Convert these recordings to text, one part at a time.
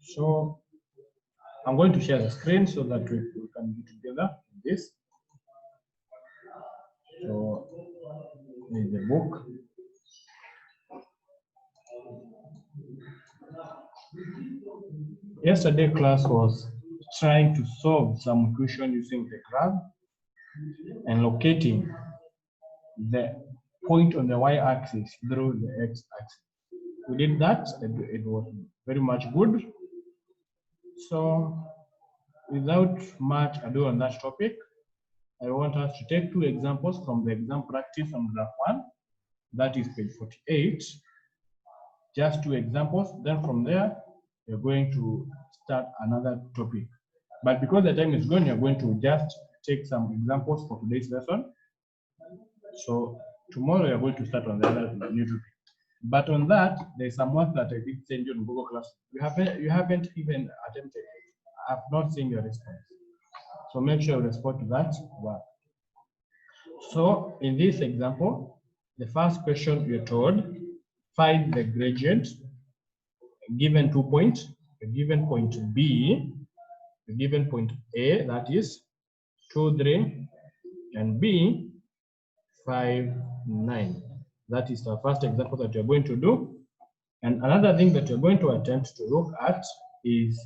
So I'm going to share the screen so that we can be together in this. So in the book. Yesterday class was trying to solve some equation using the graph and locating the point on the y-axis through the x-axis. We did that, it was very much good. So without much ado on that topic, I want us to take two examples from the exam practice on graph 1, that is page 48. Just two examples, then from there, you're going to start another topic. But because the time is gone, you're going to just take some examples for today's lesson. So tomorrow you're going to start on the other new topic. But on that, there's some work that I did send you in Google Class. You haven't even attempted it. I've not seen your response. So make sure you respond to that work. So in this example, the first question you're told, find the gradient given 2 points, a given point B, a given point A, that is 2, 3, and B, 5, 9. That is the first example that you're going to do. And another thing that you're going to attempt to look at is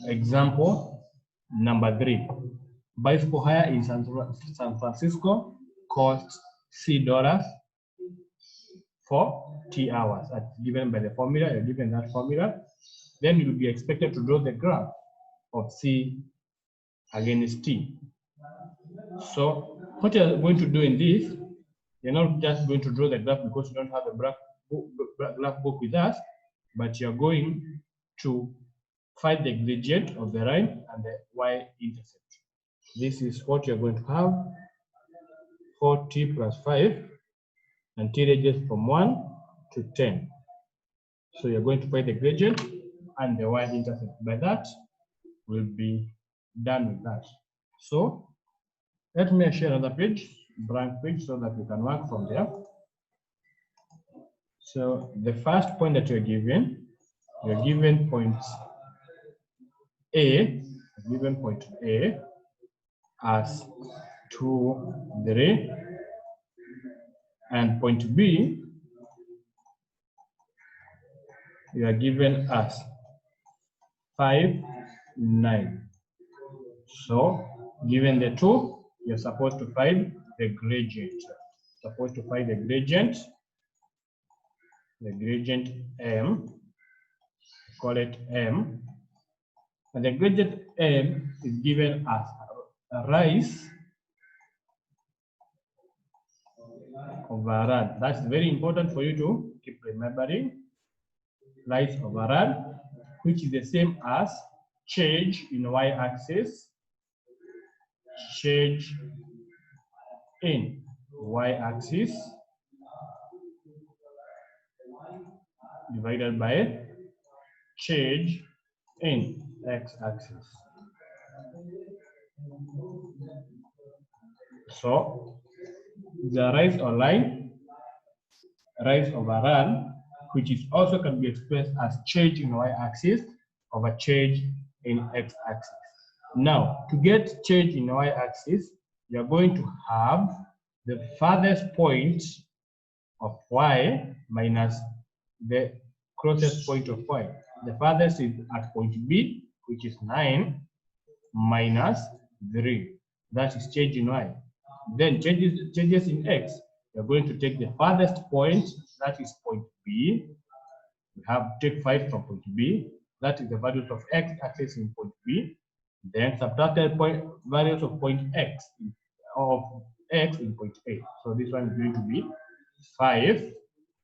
example number 3. Bicycle hire in San Francisco costs $3 for T hours. That's given by the formula. You're given that formula. Then you'll be expected to draw the graph of C against T. So what you're going to do in this, you're not just going to draw the graph because you don't have a graph book with us, but you're going to find the gradient of the line and the y-intercept. This is what you're going to have, 4t plus 5, and t ranges from 1 to 10. So you're going to find the gradient and the y-intercept. By that, we'll be done with that. So let me share another page, blank page, so that we can work from there. So the first point that you're given point A, as 2, 3, and point B, you are given as 5, 9. So given the 2, you're supposed to find the gradient. The gradient M, call it M. And the gradient M is given as a rise over run. That's very important for you to keep remembering. Rise over run, which is the same as change in y-axis, change in y-axis divided by change in x-axis. So the rise or line, rise over run, which is also can be expressed as change in y-axis over change in x-axis. Now, to get change in y-axis, you're going to have the farthest point of y minus the closest point of y. The farthest is at point B, which is 9, minus 3. That is change in y. Then changes in x. You're going to take the farthest point, that is point B. We have to take 5 from point B. That is the values of x-axis in point B. Then subtract the values of point x in point A. So this one is going to be 5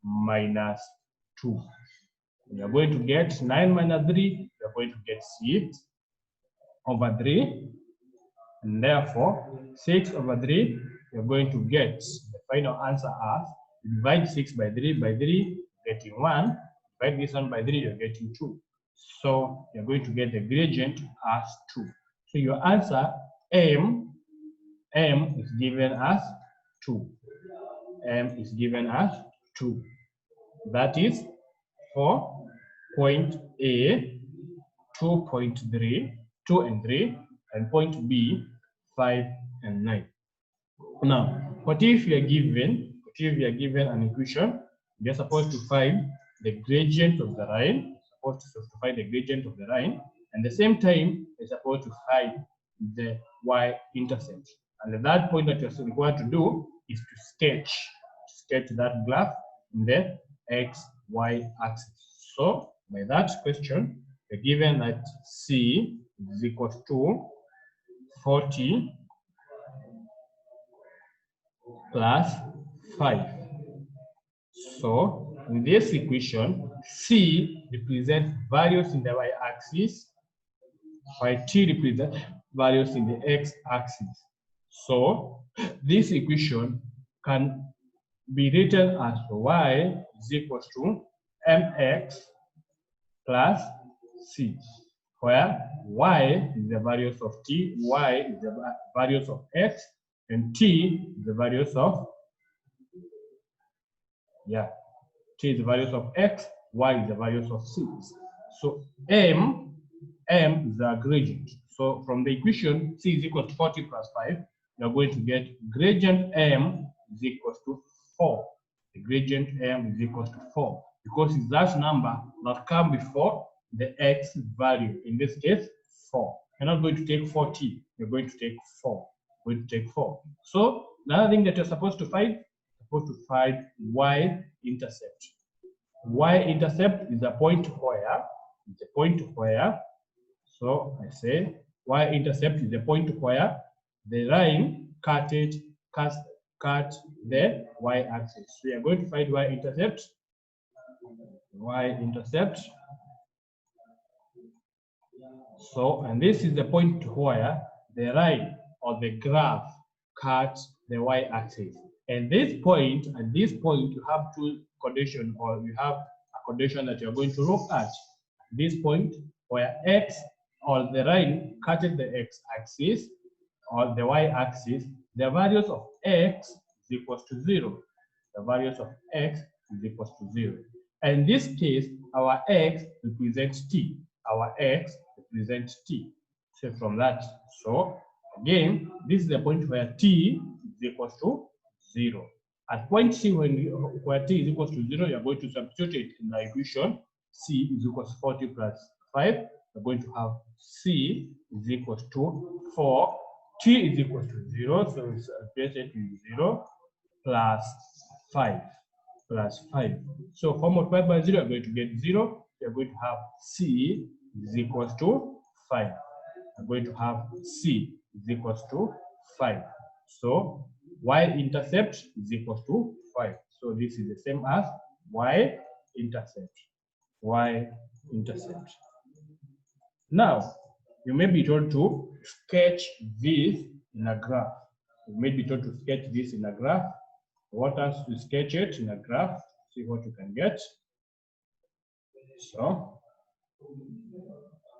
minus 2. You're going to get 9 minus 3. You're going to get 6 over 3. And therefore, 6 over 3, you're going to get the final answer as, divide 6 by 3, getting 1. Divide this one by 3, you're getting 2. So you're going to get the gradient as 2. So your answer, M is given as 2. M is given as 2. That is 4, point A, 2.3, 2 and 3, and point B, 5 and 9. Now, what if you are given an equation? You're supposed to find the gradient of the line, and at the same time, you're supposed to find the y-intercept. And at that point, that you're required to do is to sketch that graph in the x-y axis. So, by that question, you're given that C is equal to 40 plus 5. So in this equation, C represents values in the y-axis, while T represents values in the x-axis. So this equation can be written as y is equal to mx plus c, where y is the values of t, y is the values of x, and t is the values of t is the values of x, y is the values of c. So m is the gradient. So from the equation c is equal to 40 plus 5, you are going to get gradient m is equal to 4. The gradient m is equal to 4 because it's that number that comes before the x value. In this case, 4. You're not going to take 40. You're going to take 4. You're going to take 4. So another thing that you're supposed to find y-intercept. Y-intercept is the point where, so I say y-intercept is the point where the line cut the y-axis. So we are going to find y-intercept. So, and this is the point where the line or the graph cuts the y-axis. And at this point, you have two conditions, or you have a condition that you're going to look at. This point where x or the line cuts the x-axis or the y-axis, the values of x is equal to 0. The values of x is equal to 0. And in this case, our x represents t. So from that, so again, this is the point where t is equal to 0. At point C, where t is equal to 0, you are going to substitute it in the equation. C is equal to 40 plus 5. You're going to have C is equal to 4. T is equal to 0, so it's replace it with 0 plus 5. So 4 multiplied by 0, you're going to get 0. You're going to have C is equal to 5. I'm going to have C is equal to 5. So y-intercept is equal to 5. So this is the same as y-intercept. Now, you may be told to sketch this in a graph. What else to sketch it in a graph? See what you can get. So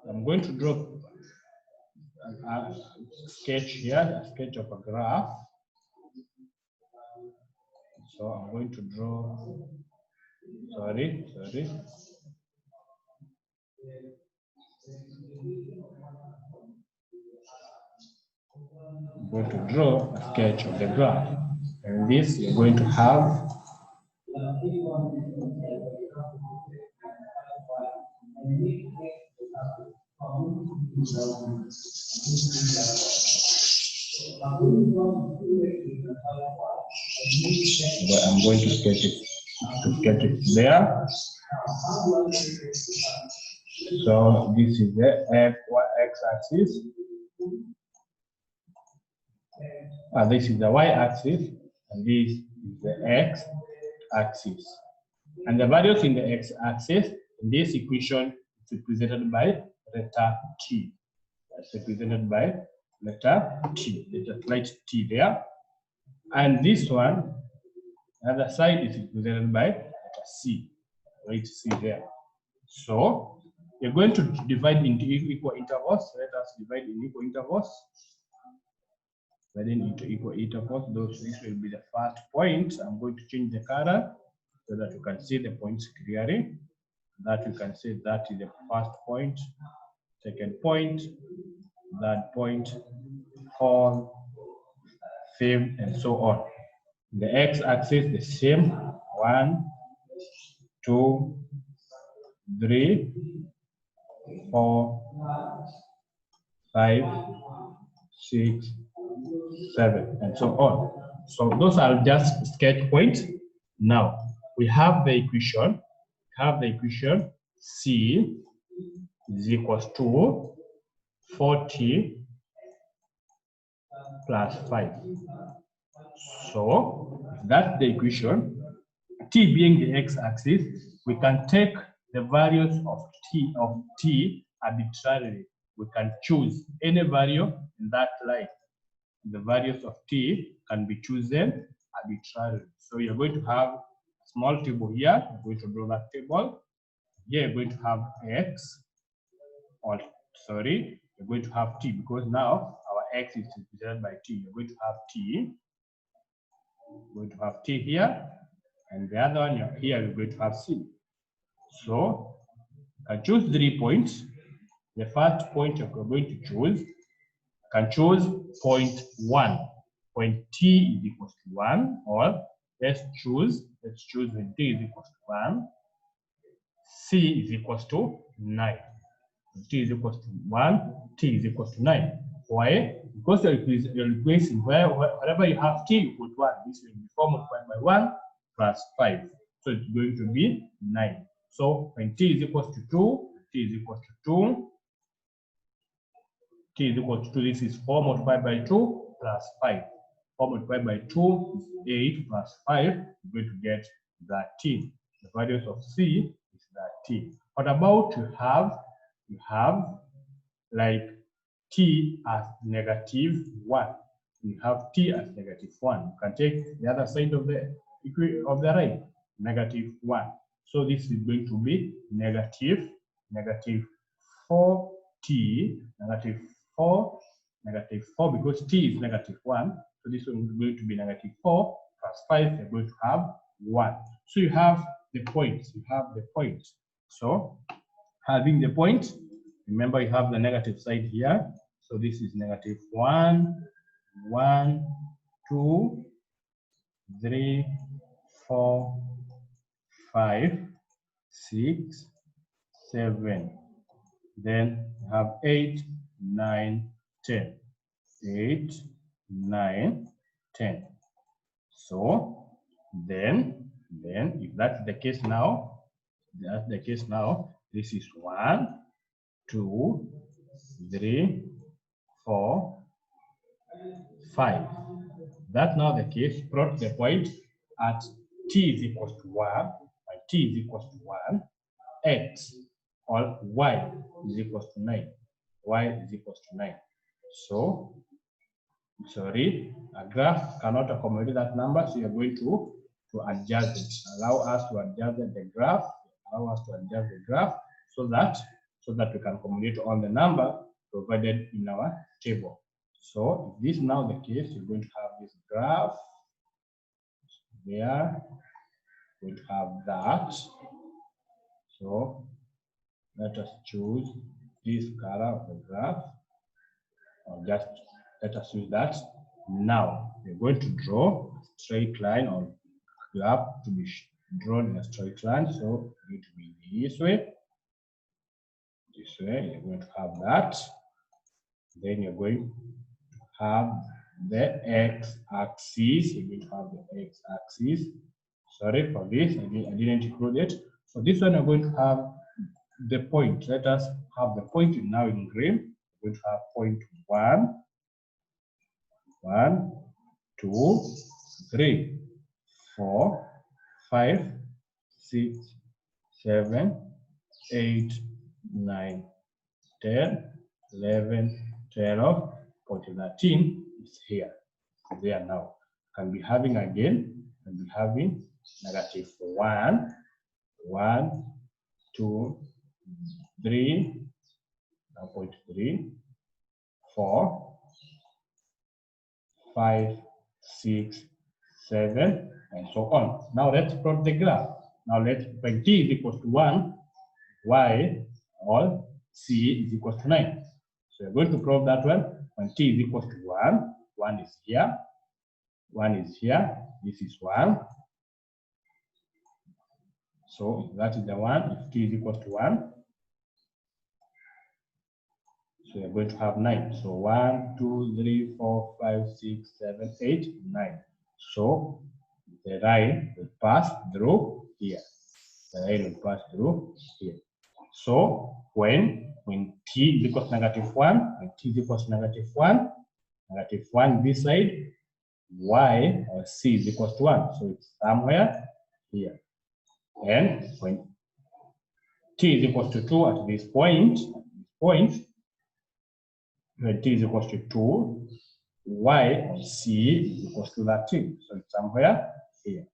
I'm going to draw a sketch here, a sketch of a graph. So I'm going to draw, sorry. I'm going to draw a sketch of the graph. And this you're going to have I'm going to sketch it there. So this is the x-axis. This is the y-axis, and this is the x-axis. And the values in the x-axis in this equation is represented by letter T. That's represented by letter T. Let us write T there. And this one, the other side is represented by letter C. Write C there. So you're going to divide into equal intervals. Let us divide in equal intervals. Dividing into equal intervals. This will be the first point. I'm going to change the color so that you can see the points clearly. that you can say that is the first point, second point, third point, fourth, fifth, and so on. The x-axis the same, 1, 2, 3, 4, 5, 6, 7, and so on. So those are just sketch points. Now we have the equation. C is equals to 40 plus 5. So if that's the equation, t being the x-axis, we can take the values of t arbitrarily. We can choose any value in that line. The values of t can be chosen arbitrarily. So you're going to have a small table here. You're going to draw that table. Here you're going to have x, or sorry, you're going to have t, because now our x is represented by t. You're going to have t. You're going to have t here, and the other one here you're going to have c. So I choose 3 points. The first point you're going to choose, you can choose point 1. Point t is equals to 1, or let's choose when t is equals to 1, c is equals to 9. T is equals to 1, t is equals to 9. Why? Because you're replacing wherever you have t, you put 1. This will be 4 multiplied by 1 plus 5. So it's going to be 9. So when t is equals to 2, t is equals to 2, t is equal to 2, this is 4 multiplied by 2 plus 5. 4 multiplied by 2 is 8 plus 5, you're going to get 13. The values of c is 13. What about you have like t as -1. You have t as -1. You can take the other side of the right, -1. So this is going to be negative 4t, -4, because t is -1. So this one is going to be -4 plus 5. You're going to have 1. So you have the points. So having the point, remember you have the negative side here. So this is -1, 1, 2, 3, 4, 5, 6, 7. Then you have 8, 9, 10. 8, 9, 10. So then if that's the case now, this is 1, 2, 3, 4, 5. That's now the case. Plot the point at t is equals to 1, and t is equals to 1, x or y is equals to 9. Y is equals to 9. So, sorry, a graph cannot accommodate that number, so you're going to adjust it. Allow us to adjust the graph. So that we can accommodate on the number provided in our table. So if this is now the case, you're going to have this graph there. We'll have that. So let us choose this color of the graph, or just let us use that. Now we're going to draw a straight line, or graph to be drawn in a straight line. So it's going to be this way. You're going to have that. Then you're going to have the x-axis. You're going to have the x-axis. Sorry for this, I didn't include it. So this one, you're going to have the point. Let us have the point now in green. We're going to have point 1, 1, 2, 3, 4, 5, 6, 7, 8, 9, 10, 11, 12, 14, 13 is here. There now. Can be having again, can be having -1, 1, 2, 3, now point 3, 4, 5, 6, 7, and so on. Now let's plot the graph. Now when t is equal to 1, y or c is equal to 9. So we're going to prove that one. When t is equal to 1, 1 is here, 1 is here, this is 1. So that is the one. If t is equal to 1, so we're going to have 9. So 1, 2, 3, 4, 5, 6, 7, 8, 9. So the line will pass through here. The line will pass through here. So when t is equal to -1, when t is equal to -1 this side, y or c is equal to 1. So it's somewhere here. And when t is equal to 2 at this point, when t is equal to 2, y or c is equal to 13. So it's somewhere here.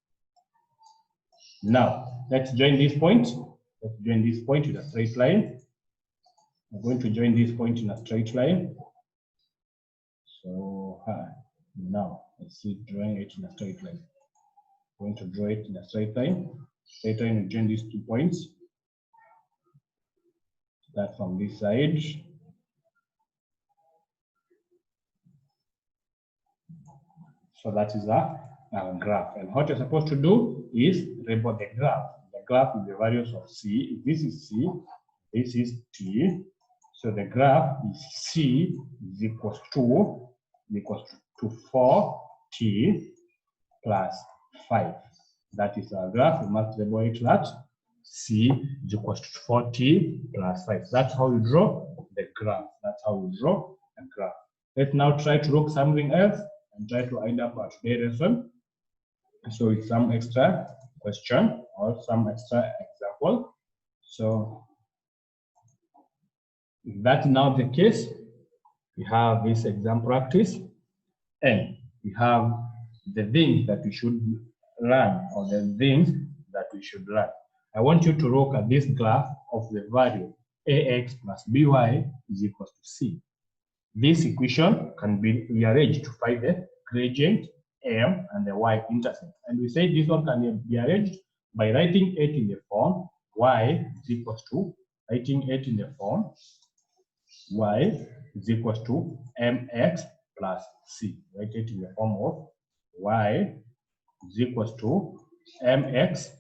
Now, let's join this point. Let's join this point with a straight line. I'm going to join this point in a straight line. So now, let's see drawing it in a straight line. I'm going to draw it in a straight line. Straight line, we join these 2 points. Start from this side. So that is a graph. And what you're supposed to do is label the graph. The graph is the values of c. If this is c, this is t. So the graph is c is equals to 4t plus 5. That is our graph. We must label it that c is equals to 4t plus 5. That's how you draw the graph. That's how you draw a graph. Let's now try to look something else and try to end up our today's lesson. So it's some extra question or some extra example. So if that's now the case, we have this exam practice and we have the things that we should learn or the things that we should learn. I want you to look at this graph of the value ax plus by is equal to c. This equation can be rearranged to find the gradient m and the y-intercept. And we say this one can be arranged by writing it in the form y is equal to, writing it in the form y is equal to mx plus c. Write it in the form of y is equal to mx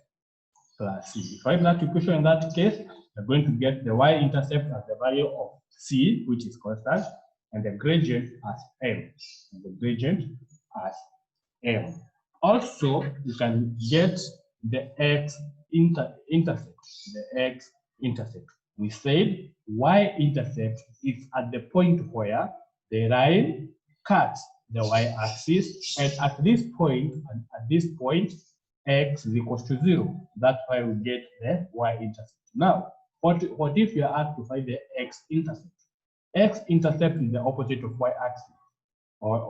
plus c. If I write that equation in that case, we're going to get the y-intercept as the value of c, which is constant, and the gradient as m. And the gradient as m. Also, you can get the x-intercept. The x-intercept. We said y-intercept is at the point where the line cuts the y-axis, and at this point, x is equal to 0. That's why we get the y-intercept. Now, what if you are asked to find the x-intercept? X-intercept is the opposite of y-axis or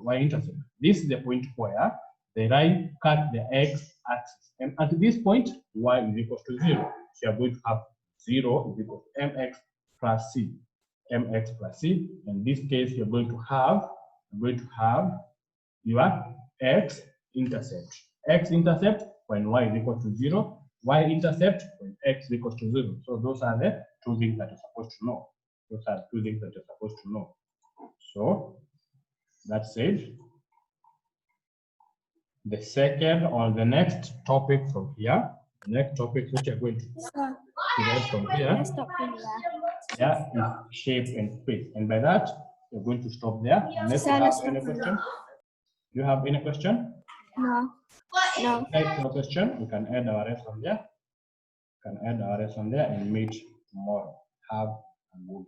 y-intercept. This is the point where the line cuts the x-axis, and at this point, y is equal to 0. So you are going to have 0 is equal to mx plus c. Mx plus c. In this case, you're going to have your x-intercept. X-intercept when y is equal to 0, y-intercept when x is equal to 0. So those are the 2 things that you're supposed to know. Those are 2 things that you're supposed to know. So that said, the second or the next topic from here, the next topic which I'm going to read from here, yeah, is shape and space. And by that, we're going to stop there. Unless you have any question. Do you have any question? No. No. If no question, we can add our lesson there. And meet tomorrow. Have a good